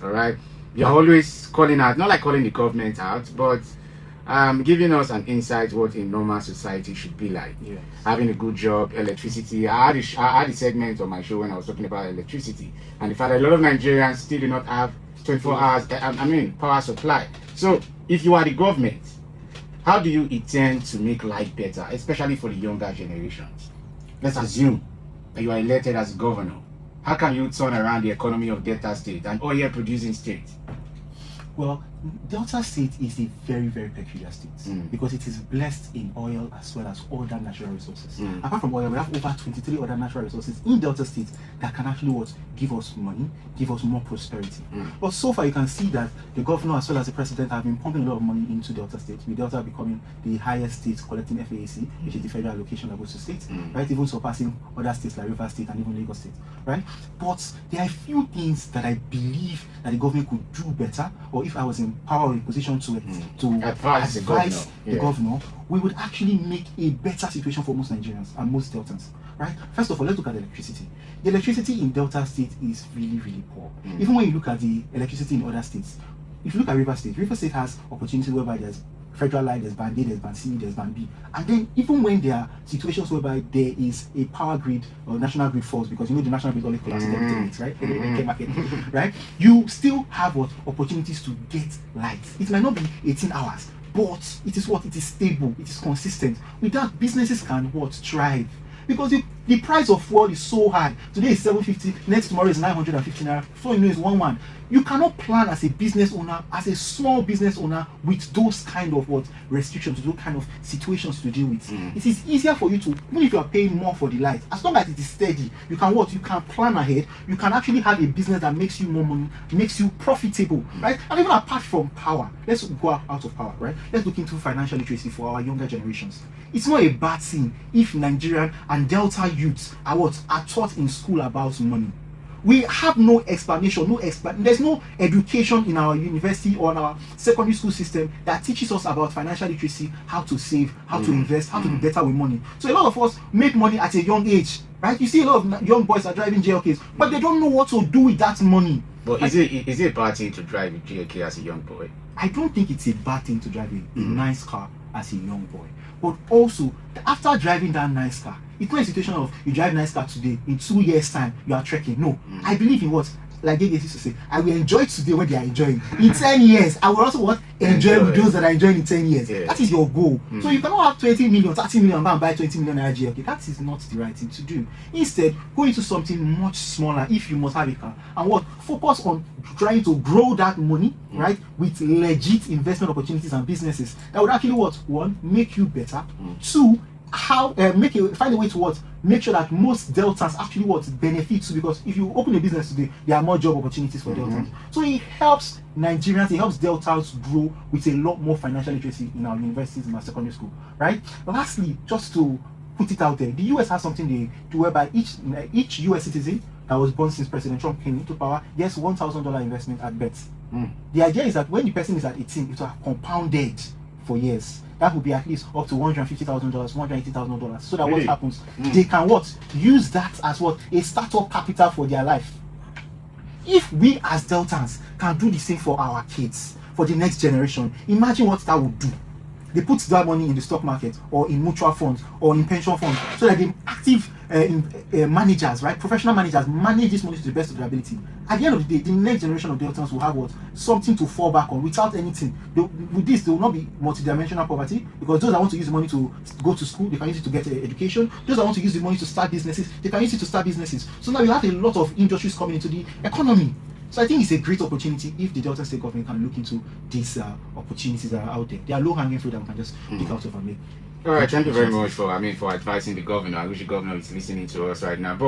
All right, you're always calling out, not like calling the government out, but giving us an insight what a normal society should be like. Yes. Having a good job, electricity. I had a segment on my show when I was talking about electricity and the fact that a lot of Nigerians still do not have 24 hours. Power supply. So if you are the government, how do you intend to make life better, especially for the younger generations? Let's assume that you are elected as governor. How can you turn around the economy of Delta State, an oil producing state? Well, Delta State is a very, very peculiar state because it is blessed in oil as well as other natural resources. Apart from oil, we have over 23 other natural resources in Delta State that can actually give us money, give us more prosperity. But so far, you can see that the governor as well as the president have been pumping a lot of money into Delta State, with Delta becoming the highest state collecting FAAC, which is the federal allocation that goes to states, right? Even surpassing other states like River State and even Lagos State, right? But there are a few things that I believe that the government could do better, or if I was in power or in position to advise the governor, we would actually make a better situation for most Nigerians and most Deltans, right? First of all, let's look at electricity. The electricity in Delta State is really, really poor. Even when you look at the electricity in other states, if you look at River State has opportunities whereby there's federal line, there's band A, there's band C, there's band B. And then even when there are situations whereby there is a power grid or national grid faults, because you know the national grid only collapses every 10 minutes, right? Right? You still have opportunities to get light. It might not be 18 hours, but it is it is stable, it is consistent. With that, businesses can thrive. Because the price of fuel is so high. Today is 750, next tomorrow is 950 naira. So you know it's 1-1. You cannot plan as a business owner, as a small business owner, with those kind of restrictions, those kind of situations to deal with. It is easier for you to, even if you are paying more for the light, as long as it is steady, you can you can plan ahead. You can actually have a business that makes you more money, makes you profitable, right? And even apart from power, let's go out of power, right? Let's look into financial literacy for our younger generations. It's not a bad thing if Nigerian and Delta youths are taught in school about money. We have no explanation, there's no education in our university or in our secondary school system that teaches us about financial literacy, how to save, how to invest, how to be better with money. So a lot of us make money at a young age, right? You see a lot of young boys are driving JLKs, but they don't know what to do with that money. But is it a bad thing to drive a JLK as a young boy? I don't think it's a bad thing to drive a nice car as a young boy. But also, after driving that nice car, it's not a situation of you drive a nice car today, in 2 years' time, you are trekking. No. I believe in like Gege used to say, I will enjoy today when they are enjoying. In 10 years, I will also enjoy with those that are enjoying in 10 years. Yeah. That is your goal. So you cannot have 20 million, 30 million, and buy 20 million GLK. That is not the right thing to do. Instead, go into something much smaller if you must have a car. And focus on trying to grow that money, right, with legit investment opportunities and businesses that would actually one, make you better. Two, find a way to make sure that most Deltans actually benefit too, because if you open a business today, there are more job opportunities for Deltans. So it helps Nigerians, it helps Deltans grow with a lot more financial literacy in our universities and our secondary school, right? Lastly, just to put it out there, the US has something they do whereby each US citizen that was born since President Trump came into power gets $1,000 investment at birth. The idea is that when the person is at 18, it will have compounded for years. That would be at least up to $150,000, $180,000. So that what happens? They can use that as a startup capital for their life. If we as Deltans can do the same for our kids, for the next generation, imagine what that would do. They put that money in the stock market or in mutual funds or in pension funds, so that the active managers, right, professional managers, manage this money to the best of their ability. At the end of the day, the next generation of Deltans will have something to fall back on. Without anything, with this, there will not be multidimensional poverty, because those that want to use the money to go to school, they can use it to get education. Those that want to use the money to start businesses, they can use it to start businesses. So now you have a lot of industries coming into the economy. So I think it's a great opportunity if the Delta State government can look into these opportunities that are out there. They are low-hanging fruit that we can just pick out of and make. All right, thank you very much for advising the governor. I wish the governor is listening to us right now.